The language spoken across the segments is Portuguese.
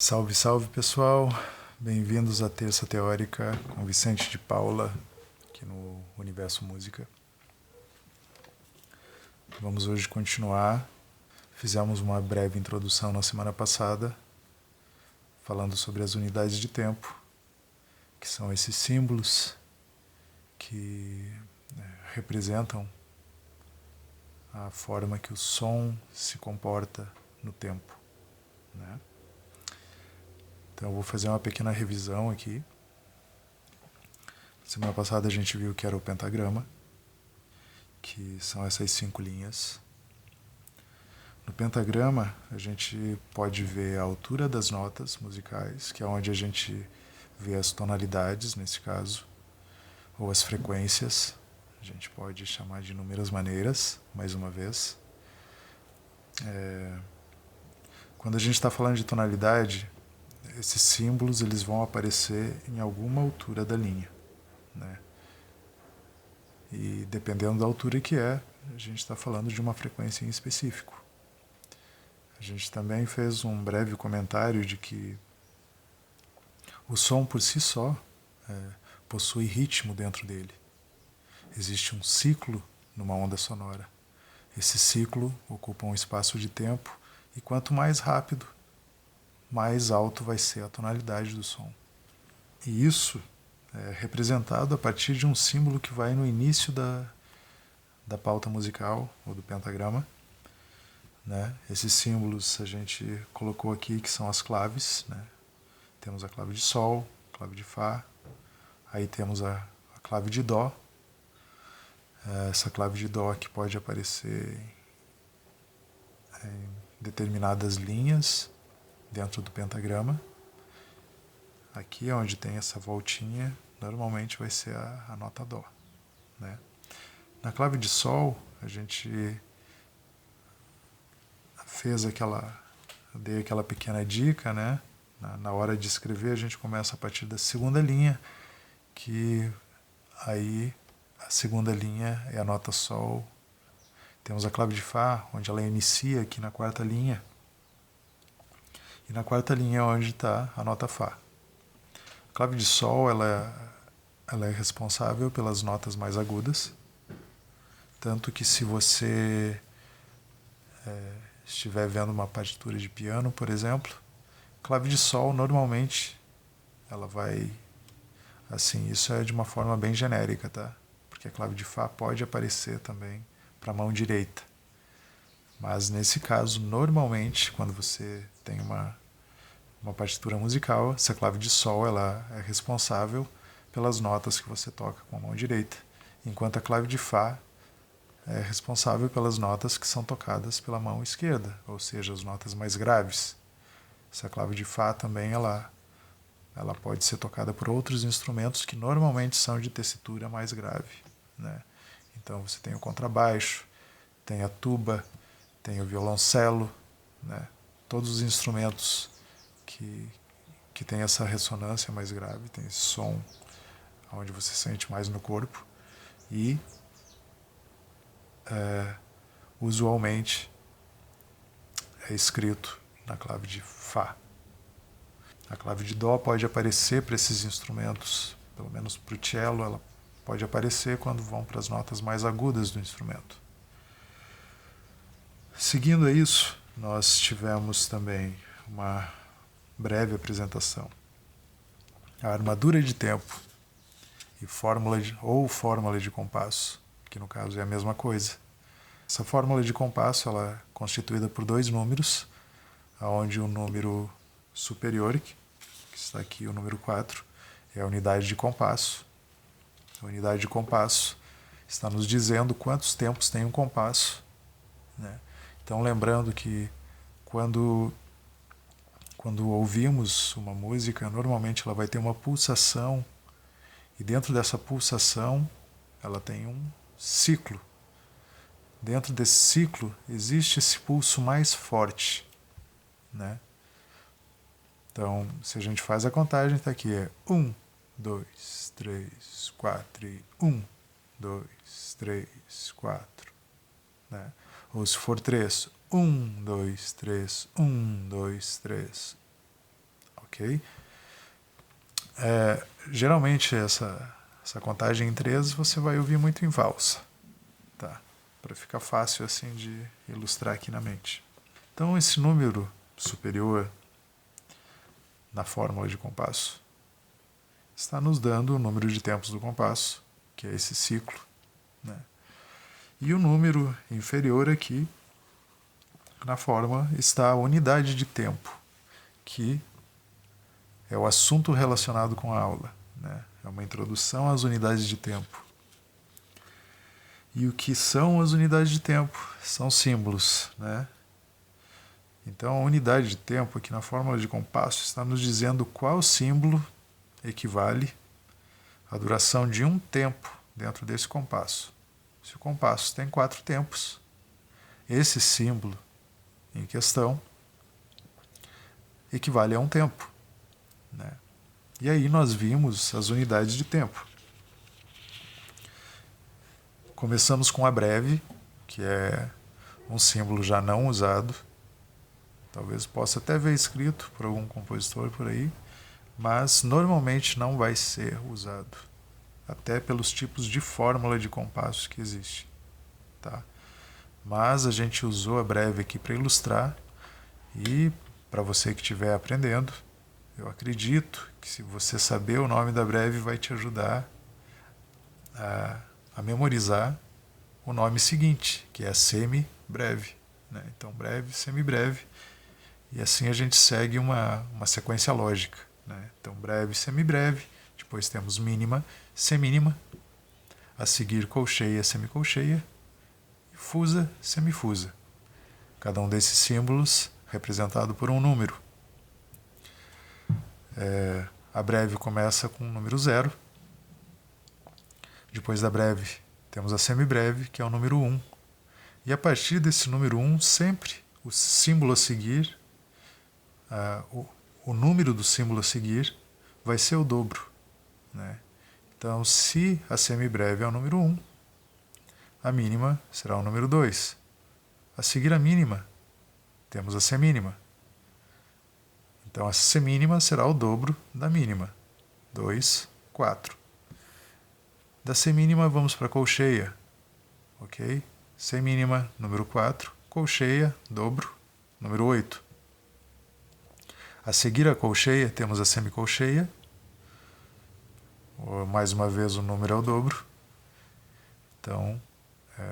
Salve, salve pessoal! Bem-vindos à Terça Teórica com Vicente de Paula, aqui no Universo Música. Vamos hoje continuar. Fizemos uma breve introdução na semana passada, falando sobre as unidades de tempo, que são esses símbolos que representam a forma que o som se comporta no tempo, né? Então eu vou fazer uma pequena revisão aqui. Semana passada a gente viu que era o pentagrama, que são essas 5 linhas. No pentagrama a gente pode ver a altura das notas musicais, que é onde a gente vê as tonalidades, nesse caso, ou as frequências. A gente pode chamar de inúmeras maneiras, mais uma vez. Quando a gente está falando de tonalidade, esses símbolos eles vão aparecer em alguma altura da linha, né? E dependendo da altura que é, a gente está falando de uma frequência em específico. A gente também fez um breve comentário de que o som por si só possui ritmo dentro dele. Existe um ciclo numa onda sonora. Esse ciclo ocupa um espaço de tempo e quanto mais rápido, mais alto vai ser a tonalidade do som. E isso é representado a partir de um símbolo que vai no início da pauta musical, ou do pentagrama, né? Esses símbolos a gente colocou aqui, que são as claves, né? Temos a clave de Sol, a clave de Fá, aí temos a clave de Dó. Essa clave de Dó que pode aparecer em determinadas linhas dentro do pentagrama. Aqui onde tem essa voltinha, normalmente vai ser a nota Dó, né? Na clave de Sol, a gente dei aquela pequena dica, né? Na hora de escrever, a gente começa a partir da segunda linha, que aí a segunda linha é a nota Sol. Temos a clave de Fá, onde ela inicia aqui na quarta linha. E na quarta linha é onde está a nota Fá. A clave de Sol ela é responsável pelas notas mais agudas. Tanto que se você estiver vendo uma partitura de piano, por exemplo, clave de Sol normalmente ela vai assim, isso é de uma forma bem genérica, tá? Porque a clave de Fá pode aparecer também para a mão direita. Mas nesse caso, normalmente, quando você tem uma partitura musical, essa clave de Sol ela é responsável pelas notas que você toca com a mão direita, enquanto a clave de Fá é responsável pelas notas que são tocadas pela mão esquerda, ou seja, as notas mais graves. Essa clave de Fá também ela pode ser tocada por outros instrumentos que normalmente são de tessitura mais grave, né? Então você tem o contrabaixo, tem a tuba, tem o violoncelo, né? Todos os instrumentos que tem essa ressonância mais grave, tem esse som onde você sente mais no corpo e usualmente é escrito na clave de Fá. A clave de Dó pode aparecer para esses instrumentos, pelo menos para o cello, ela pode aparecer quando vão para as notas mais agudas do instrumento. Seguindo a isso, nós tivemos também uma breve apresentação. A armadura de tempo e fórmula de compasso, que no caso é a mesma coisa. Essa fórmula de compasso ela é constituída por 2 números, onde o número superior, que está aqui o número 4, é a unidade de compasso. A unidade de compasso está nos dizendo quantos tempos tem um compasso, né? Então lembrando que quando ouvimos uma música, normalmente ela vai ter uma pulsação e dentro dessa pulsação ela tem um ciclo. Dentro desse ciclo existe esse pulso mais forte, né? Então, se a gente faz a contagem, está aqui, é 1, 2, 3, 4 e 1, 2, 3, 4, né? Ou se for 3, 1, 2, 3, 1, 2, 3. ok? Geralmente essa contagem em 3 você vai ouvir muito em valsa, tá? Para ficar fácil assim de ilustrar aqui na mente. Então esse número superior na fórmula de compasso está nos dando o número de tempos do compasso, que é esse ciclo, né? E o número inferior aqui na fórmula está a unidade de tempo, que é o assunto relacionado com a aula, né? É uma introdução às unidades de tempo. E o que são as unidades de tempo? São símbolos, né? Então a unidade de tempo aqui na fórmula de compasso está nos dizendo qual símbolo equivale à duração de um tempo dentro desse compasso. Se o compasso tem 4 tempos, esse símbolo em questão equivale a um tempo, né? E aí nós vimos as unidades de tempo. Começamos com a breve, que é um símbolo já não usado. Talvez possa até ver escrito por algum compositor por aí, mas normalmente não vai ser usado, até pelos tipos de fórmula de compasso que existe, tá? Mas a gente usou a breve aqui para ilustrar, e para você que estiver aprendendo, eu acredito que se você saber o nome da breve vai te ajudar a memorizar o nome seguinte, que é a semi-breve, né? Então breve, semi-breve, e assim a gente segue uma sequência lógica, né? Então breve, semi-breve, depois temos mínima, semínima, a seguir colcheia, semicolcheia, e fusa, semifusa. Cada um desses símbolos representado por um número. A breve começa com o número 0. Depois da breve temos a semibreve, que é o número 1. E a partir desse número 1, sempre o símbolo a seguir, o número do símbolo a seguir, vai ser o dobro, né? Então, se a semibreve é o número 1, a mínima será o número 2. A seguir a mínima, temos a semínima. Então, a semínima será o dobro da mínima. 2, 4. Da semínima, vamos para a colcheia. Ok? Semínima, número 4. Colcheia, dobro, número 8. A seguir a colcheia, temos a semicolcheia. Mais uma vez, o número é o dobro. Então,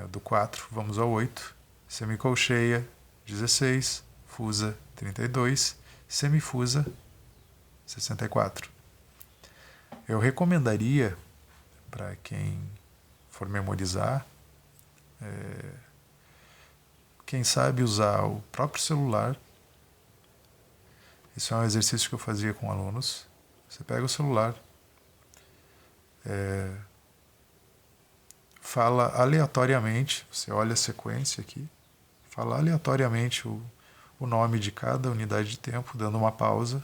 do 4, vamos ao 8. Semicolcheia, 16. Fusa, 32. Semifusa, 64. Eu recomendaria, para quem for memorizar, quem sabe usar o próprio celular. Isso é um exercício que eu fazia com alunos. Você pega o celular, fala aleatoriamente, você olha a sequência aqui, fala aleatoriamente o nome de cada unidade de tempo, dando uma pausa,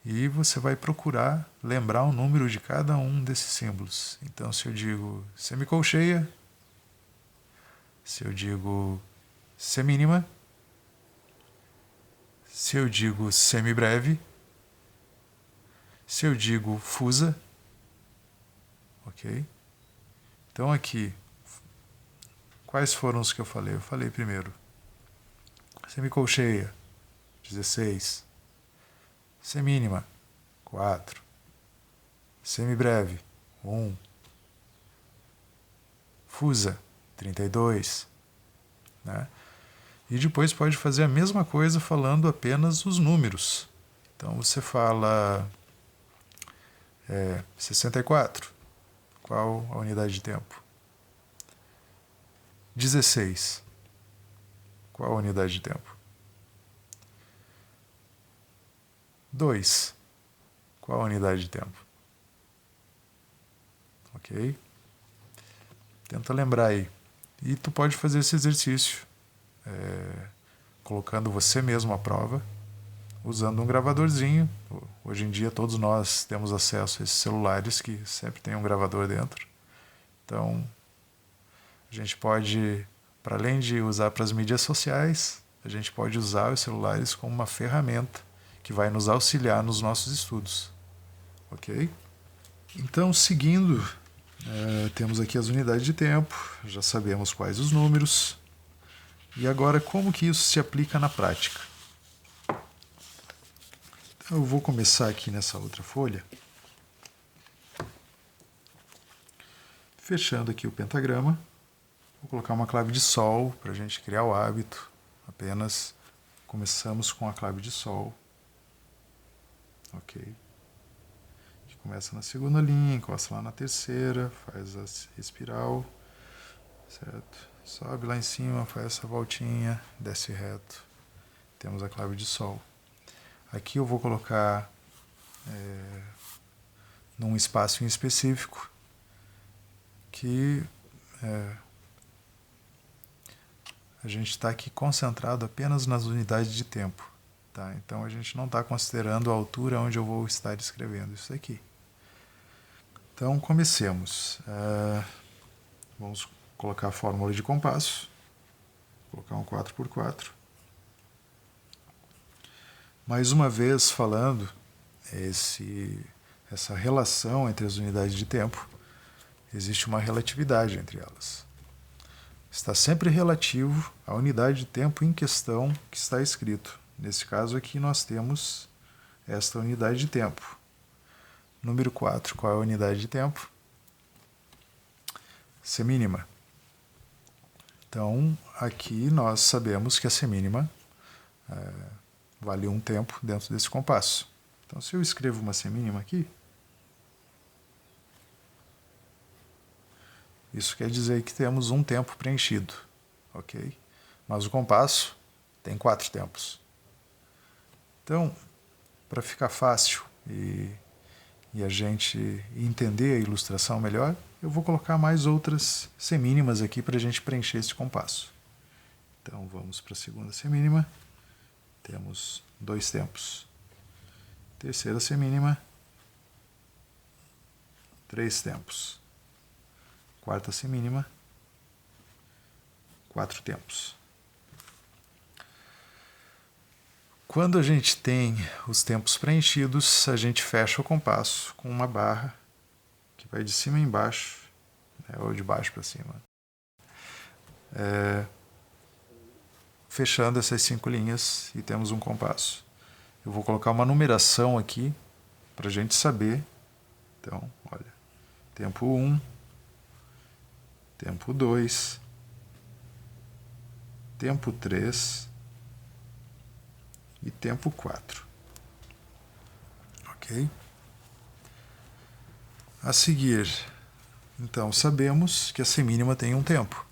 e você vai procurar lembrar o número de cada um desses símbolos. Então, se eu digo semicolcheia, se eu digo semínima, se eu digo semibreve, se eu digo fusa, ok? Então aqui, quais foram os que eu falei? Eu falei primeiro semicolcheia, 16. Semínima, 4. Semibreve, 1. Fusa, 32. Né? E depois pode fazer a mesma coisa falando apenas os números. Então você fala 64. Qual a unidade de tempo? 16. Qual a unidade de tempo? 2. Qual a unidade de tempo? Ok? Tenta lembrar aí. E tu pode fazer esse exercício colocando você mesmo à prova, usando um gravadorzinho. Hoje em dia todos nós temos acesso a esses celulares que sempre tem um gravador dentro. Então, a gente pode, para além de usar para as mídias sociais, a gente pode usar os celulares como uma ferramenta que vai nos auxiliar nos nossos estudos. Ok? Então, seguindo, temos aqui as unidades de tempo, já sabemos quais os números. E agora, como que isso se aplica na prática? Então, eu vou começar aqui nessa outra folha, fechando aqui o pentagrama. Vou colocar uma clave de Sol para a gente criar o hábito. Apenas começamos com a clave de Sol. Ok? Que começa na segunda linha, encosta lá na terceira, faz a espiral, certo? Sobe lá em cima, faz essa voltinha, desce reto. Temos a clave de Sol. Aqui eu vou colocar num espaço em específico que a gente está aqui concentrado apenas nas unidades de tempo. Tá? Então a gente não está considerando a altura onde eu vou estar escrevendo isso aqui. Então comecemos. Vamos colocar a fórmula de compasso. Vou colocar um 4x4. Mais uma vez falando essa relação entre as unidades de tempo, existe uma relatividade entre elas. Está sempre relativo à unidade de tempo em questão que está escrito. Nesse caso aqui nós temos esta unidade de tempo. Número 4, qual é a unidade de tempo? Semínima. Então, aqui nós sabemos que a semínima vale um tempo dentro desse compasso. Então, se eu escrevo uma semínima aqui, isso quer dizer que temos um tempo preenchido, ok? Mas o compasso tem 4 tempos. Então, para ficar fácil e a gente entender a ilustração melhor, eu vou colocar mais outras semínimas aqui para a gente preencher esse compasso. Então, vamos para a segunda semínima. Temos 2 tempos. Terceira semínima, 3 tempos. Quarta semínima, 4 tempos. Quando a gente tem os tempos preenchidos, a gente fecha o compasso com uma barra que vai de cima a embaixo, ou de baixo para cima. Fechando essas 5 linhas e temos um compasso. Eu vou colocar uma numeração aqui para a gente saber. Então, olha, tempo 1, tempo 2, tempo 3 e tempo 4. Ok? A seguir, então, sabemos que a semínima tem um tempo.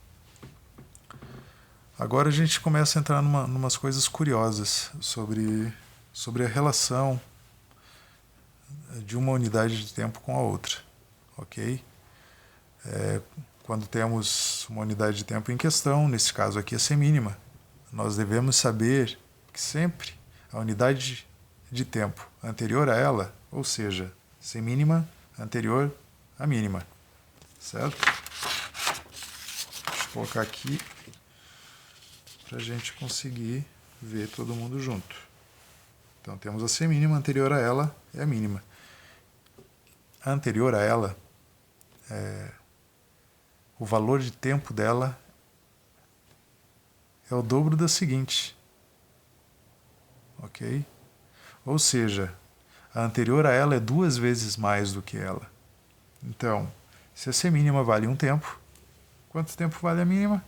Agora a gente começa a entrar numas coisas curiosas sobre a relação de uma unidade de tempo com a outra. Ok? Quando temos uma unidade de tempo em questão, nesse caso aqui a semínima, nós devemos saber que sempre a unidade de tempo anterior a ela, ou seja, semínima anterior à mínima, certo? Deixa eu colocar aqui para a gente conseguir ver todo mundo junto. Então temos a semínima, anterior a ela é a mínima. A anterior a ela, o valor de tempo dela é o dobro da seguinte. Ok? Ou seja, a anterior a ela é 2 vezes mais do que ela. Então, se a semínima vale um tempo, quanto tempo vale a mínima?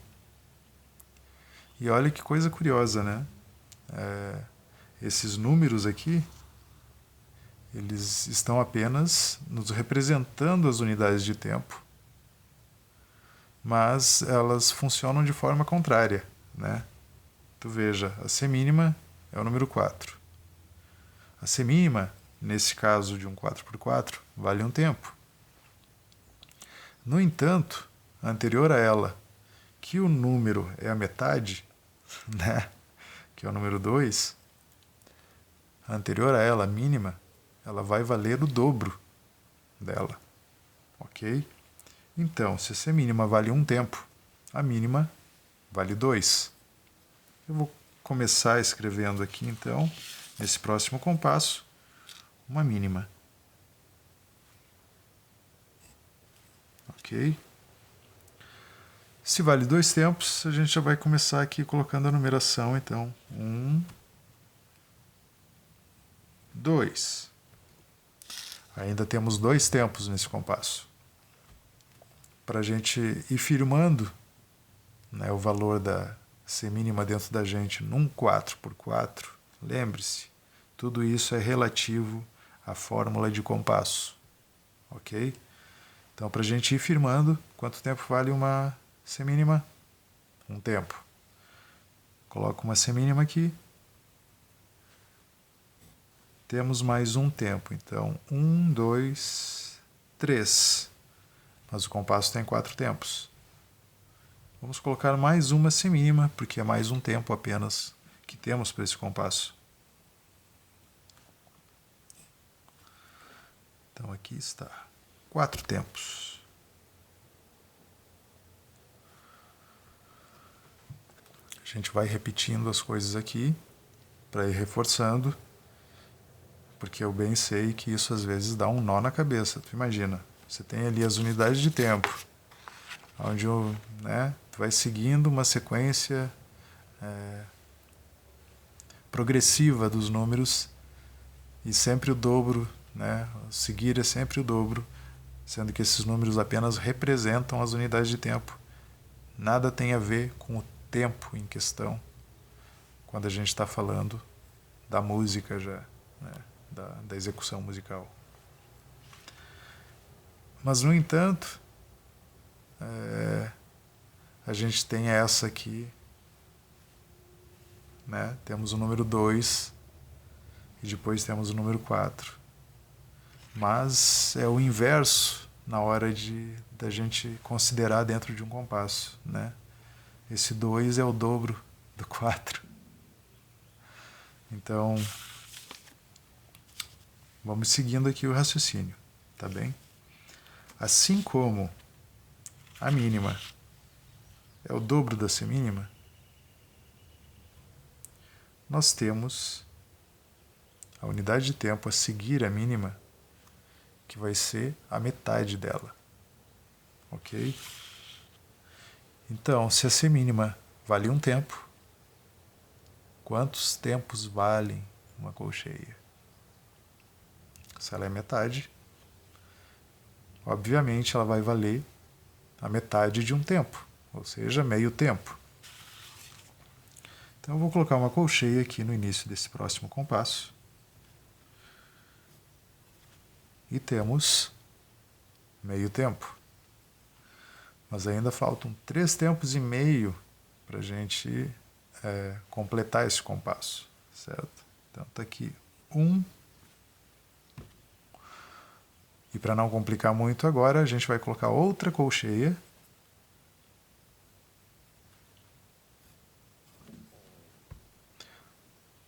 E olha que coisa curiosa, né? Esses números aqui, eles estão apenas nos representando as unidades de tempo, mas elas funcionam de forma contrária, né? Tu veja, a semínima é o número 4. A semínima, nesse caso de um 4x4, vale um tempo. No entanto, anterior a ela, que o número é a metade, né? Que é o número 2, anterior a ela, a mínima, ela vai valer o dobro dela. Ok? Então, se a semínima vale um tempo, a mínima vale 2. Eu vou começar escrevendo aqui, então, nesse próximo compasso, uma mínima. Ok? Se vale 2 tempos, a gente já vai começar aqui colocando a numeração, então, 1, 2. Ainda temos 2 tempos nesse compasso. Para a gente ir firmando, né, o valor da semínima dentro da gente num 4x4, lembre-se, tudo isso é relativo à fórmula de compasso. Ok? Então, para a gente ir firmando, quanto tempo vale uma semínima? 1 tempo. Coloco uma semínima aqui. Temos mais 1 tempo. Então, 1, 2, 3. Mas o compasso tem 4 tempos. Vamos colocar mais uma semínima, porque é mais um tempo apenas que temos para esse compasso. Então, aqui está. 4 tempos. A gente vai repetindo as coisas aqui para ir reforçando, porque eu bem sei que isso às vezes dá um nó na cabeça. Tu imagina, você tem ali as unidades de tempo, onde tu vai seguindo uma sequência progressiva dos números e sempre o dobro, né? Seguir é sempre o dobro, sendo que esses números apenas representam as unidades de tempo. Nada tem a ver com o tempo em questão, quando a gente está falando da música já, né? da execução musical. Mas, no entanto, a gente tem essa aqui, né? Temos o número 2 e depois temos o número 4. Mas é o inverso na hora da gente considerar dentro de um compasso, né? Esse 2 é o dobro do 4. Então, vamos seguindo aqui o raciocínio, tá bem? Assim como a mínima é o dobro da semínima, nós temos a unidade de tempo a seguir a mínima, que vai ser a metade dela. Ok? Então, se a semínima vale 1 tempo, quantos tempos valem uma colcheia? Se ela é metade, obviamente ela vai valer a metade de 1 tempo, ou seja, meio tempo. Então eu vou colocar uma colcheia aqui no início desse próximo compasso. E temos meio tempo. Mas ainda faltam 3 tempos e meio para a gente completar esse compasso, certo? Então está aqui 1. E para não complicar muito agora, a gente vai colocar outra colcheia.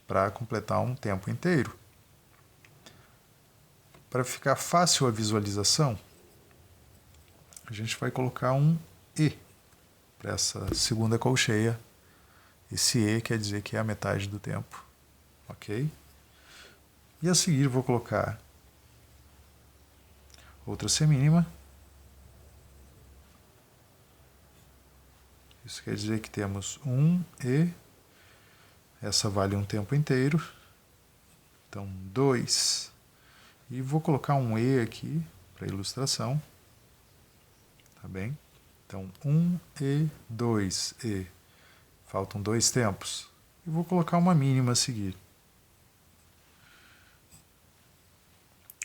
Para completar um tempo inteiro. Para ficar fácil a visualização, a gente vai colocar um E para essa segunda colcheia. Esse E quer dizer que é a metade do tempo. Ok? E a seguir vou colocar outra semínima. Isso quer dizer que temos um E. Essa vale um tempo inteiro. Então, 2. E vou colocar um E aqui para ilustração. Tá bem? Então, 1 e 2 E. Faltam 2 tempos. E vou colocar uma mínima a seguir.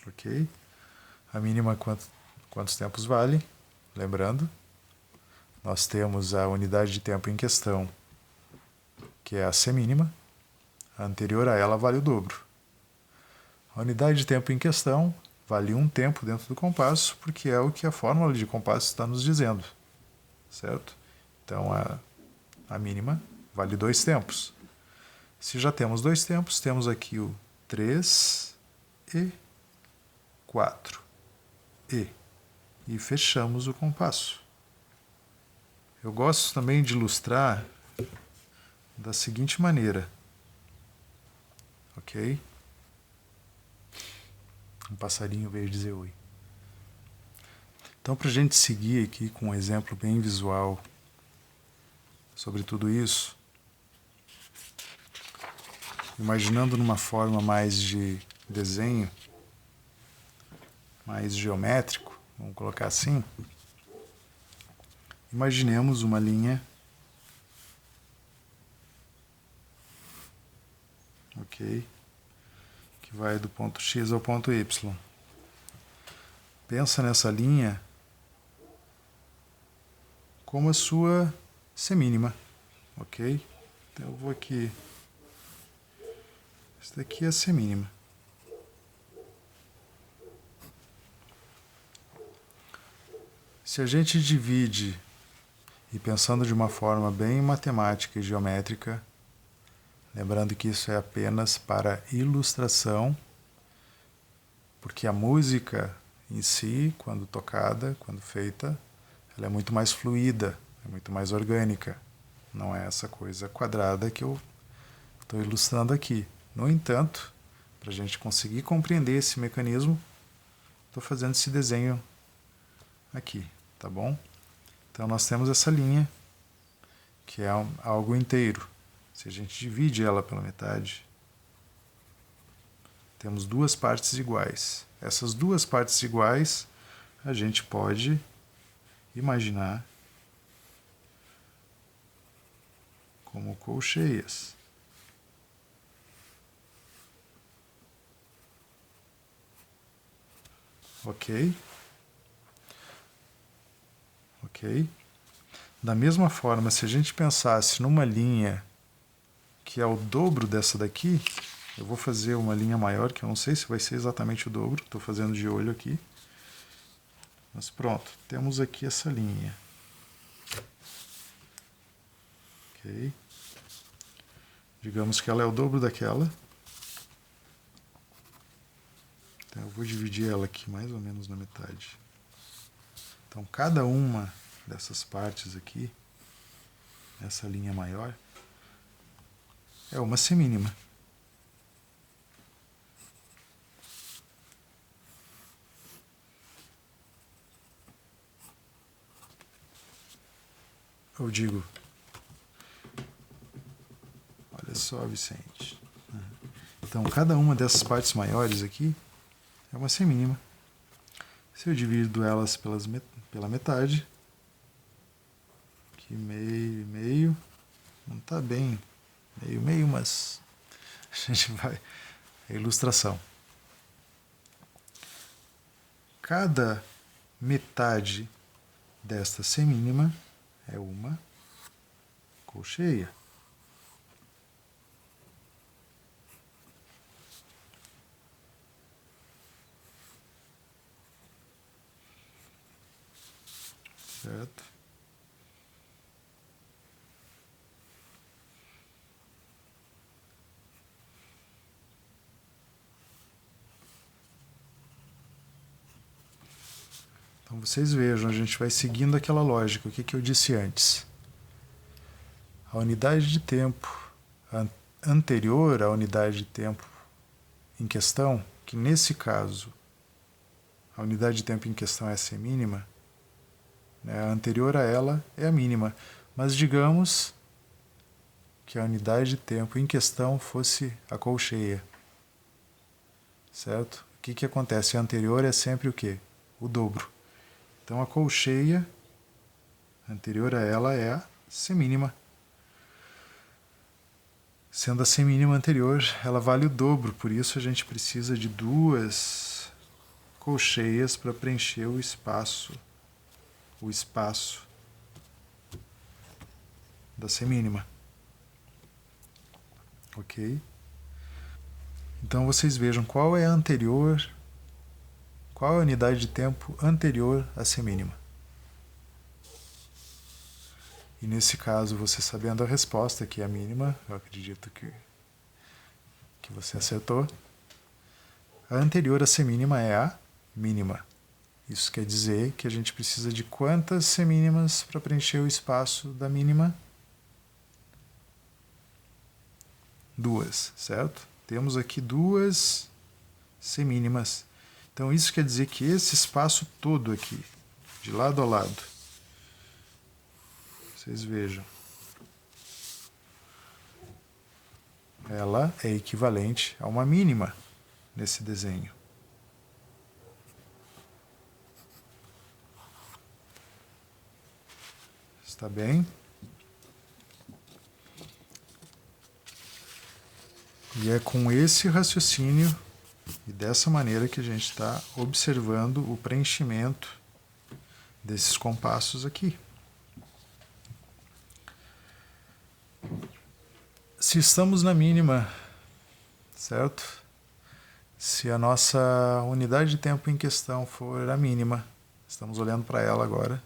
Ok? A mínima quantos tempos vale? Lembrando, nós temos a unidade de tempo em questão, que é a semínima. A anterior a ela vale o dobro. A unidade de tempo em questão vale 1 tempo dentro do compasso, porque é o que a fórmula de compasso está nos dizendo. Certo? Então, a mínima vale 2 tempos. Se já temos 2 tempos, temos aqui o 3 e 4 e fechamos o compasso. Eu gosto também de ilustrar da seguinte maneira. ok? Um passarinho veio dizer oi. Então, para a gente seguir aqui com um exemplo bem visual sobre tudo isso, imaginando numa forma mais de desenho, mais geométrico, vamos colocar assim, imaginemos uma linha, ok, que vai do ponto X ao ponto Y. Pensa nessa linha como a sua semínima, ok? Então eu vou aqui, essa daqui é a semínima. Se a gente divide, e pensando de uma forma bem matemática e geométrica, lembrando que isso é apenas para ilustração, porque a música em si, quando tocada, quando feita, ela é muito mais fluida, é muito mais orgânica. Não é essa coisa quadrada que eu estou ilustrando aqui. No entanto, para a gente conseguir compreender esse mecanismo, estou fazendo esse desenho aqui, tá bom? Então nós temos essa linha, que é algo inteiro. Se a gente divide ela pela metade, temos duas partes iguais. Essas duas partes iguais, a gente pode imaginar como colcheias. Ok? Ok? Da mesma forma, se a gente pensasse numa linha que é o dobro dessa daqui, eu vou fazer uma linha maior, que eu não sei se vai ser exatamente o dobro, estou fazendo de olho aqui. Mas pronto, temos aqui essa linha. Ok? Digamos que ela é o dobro daquela. Então eu vou dividir ela aqui mais ou menos na metade. Então cada uma dessas partes aqui, essa linha maior, é uma semínima. Eu digo, olha só, Vicente. Então cada uma dessas partes maiores aqui é uma semínima. Se eu divido elas pela metade, aqui meio e meio, não está bem meio meio, mas a gente vai. É ilustração. Cada metade desta semínima é uma colcheia. Certo? Então vocês vejam, a gente vai seguindo aquela lógica, o que eu disse antes. A unidade de tempo anterior à unidade de tempo em questão, que nesse caso a unidade de tempo em questão é a semínima, né? A anterior a ela é a mínima, mas digamos que a unidade de tempo em questão fosse a colcheia, certo? O que acontece? A anterior é sempre o quê? O dobro. Então a colcheia anterior a ela é a semínima. Sendo a semínima anterior, ela vale o dobro, por isso a gente precisa de duas colcheias para preencher o espaço da semínima. Ok? Então vocês vejam qual é a anterior, qual é a unidade de tempo anterior à semínima. E nesse caso, você sabendo a resposta, que é a mínima, eu acredito que você acertou, a anterior à semínima é a mínima. Isso quer dizer que a gente precisa de quantas semínimas para preencher o espaço da mínima? Duas, certo? temos aqui duas semínimas. Então isso quer dizer que esse espaço todo aqui, de lado a lado, vocês vejam, ela é equivalente a uma mínima nesse desenho. Está bem? E é com esse raciocínio e dessa maneira que a gente está observando o preenchimento desses compassos aqui. Se estamos na mínima, certo? Se a nossa unidade de tempo em questão for a mínima, estamos olhando para ela agora.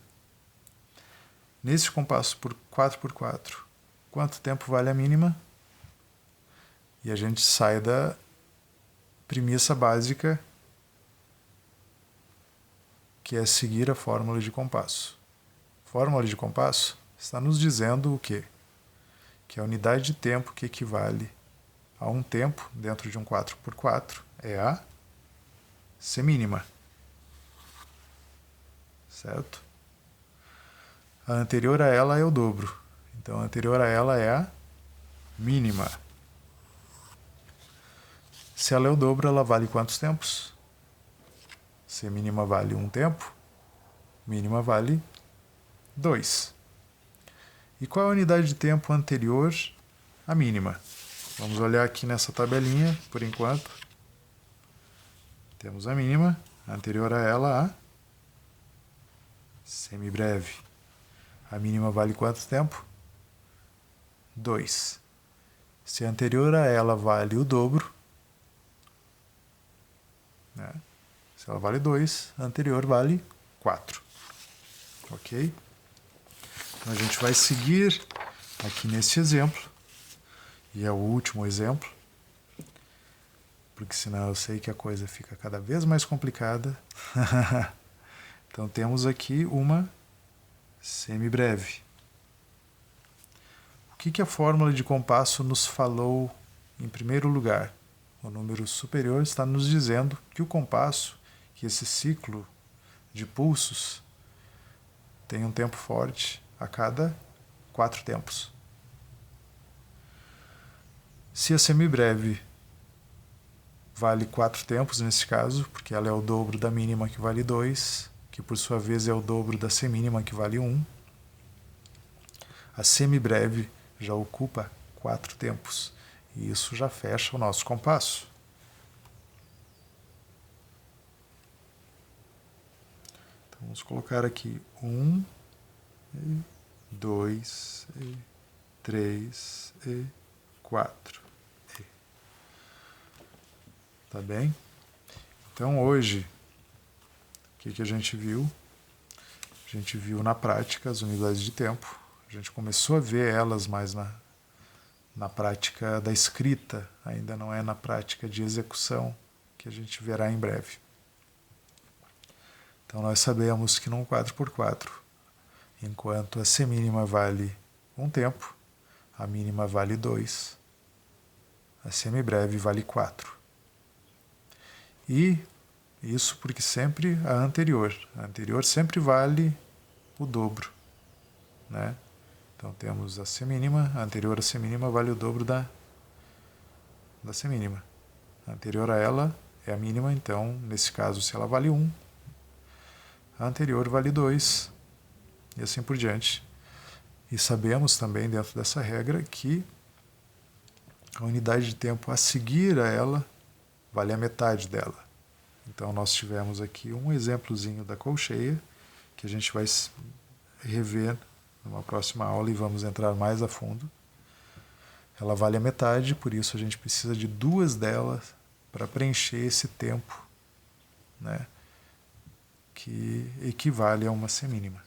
Nesse compasso por 4x4, quanto tempo vale a mínima? E a gente sai da premissa básica, que é seguir a fórmula de compasso. Fórmula de compasso está nos dizendo o quê? Que a unidade de tempo que equivale a um tempo dentro de um 4x4 é a semínima. Certo? A anterior a ela é o dobro. Então, a anterior a ela é a mínima. Se ela é o dobro, ela vale quantos tempos? Se a mínima vale um tempo, mínima vale 2. E qual é a unidade de tempo anterior à mínima? Vamos olhar aqui nessa tabelinha, por enquanto. Temos a mínima, anterior a ela a semibreve. A mínima vale quanto tempo? 2. Se a anterior a ela vale o dobro, né? Se ela vale 2, a anterior vale 4. Ok? Então a gente vai seguir aqui nesse exemplo, e é o último exemplo, porque senão eu sei que a coisa fica cada vez mais complicada. Então temos aqui uma semibreve. O que a fórmula de compasso nos falou em primeiro lugar? O número superior está nos dizendo que o compasso, que esse ciclo de pulsos, tem um tempo forte a cada 4 tempos. Se a semibreve vale 4 tempos nesse caso, porque ela é o dobro da mínima que vale 2, que por sua vez é o dobro da semínima que vale 1, a semibreve já ocupa 4 tempos. E isso já fecha o nosso compasso. Então vamos colocar aqui 1, 2, 3 e 4. Tá bem? Então hoje, o que a gente viu? A gente viu na prática as unidades de tempo. A gente começou a ver elas mais na prática da escrita, ainda não é na prática de execução, que a gente verá em breve. Então nós sabemos que num 4x4, enquanto a semínima vale 1 tempo, a mínima vale 2, a semibreve vale 4. E isso porque sempre a anterior sempre vale o dobro, né? Então temos a semínima, a anterior à semínima vale o dobro da semínima. A anterior a ela é a mínima, então nesse caso se ela vale 1, a anterior vale 2 e assim por diante. E sabemos também dentro dessa regra que a unidade de tempo a seguir a ela vale a metade dela. Então nós tivemos aqui um exemplozinho da colcheia que a gente vai rever numa próxima aula e vamos entrar mais a fundo. Ela vale a metade, por isso a gente precisa de 2 delas para preencher esse tempo, né, que equivale a uma semínima.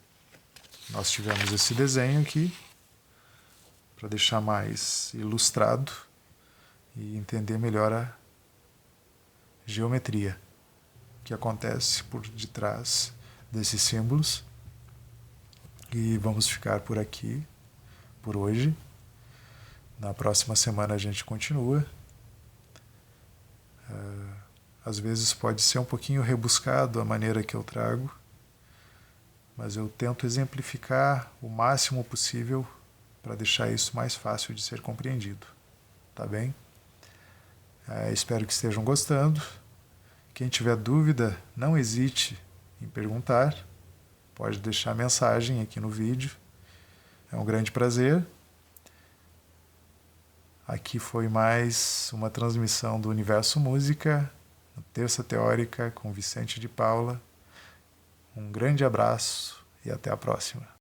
Nós tivemos esse desenho aqui para deixar mais ilustrado e entender melhor a geometria que acontece por detrás desses símbolos. E vamos ficar por aqui por hoje. Na próxima semana a gente continua. Às vezes pode ser um pouquinho rebuscado a maneira que eu trago, mas eu tento exemplificar o máximo possível para deixar isso mais fácil de ser compreendido. Tá bem? Espero que estejam gostando. Quem tiver dúvida, não hesite em perguntar. Pode deixar mensagem aqui no vídeo. É um grande prazer. Aqui foi mais uma transmissão do Universo Música, Terça Teórica com Vicente de Paula. Um grande abraço e até a próxima.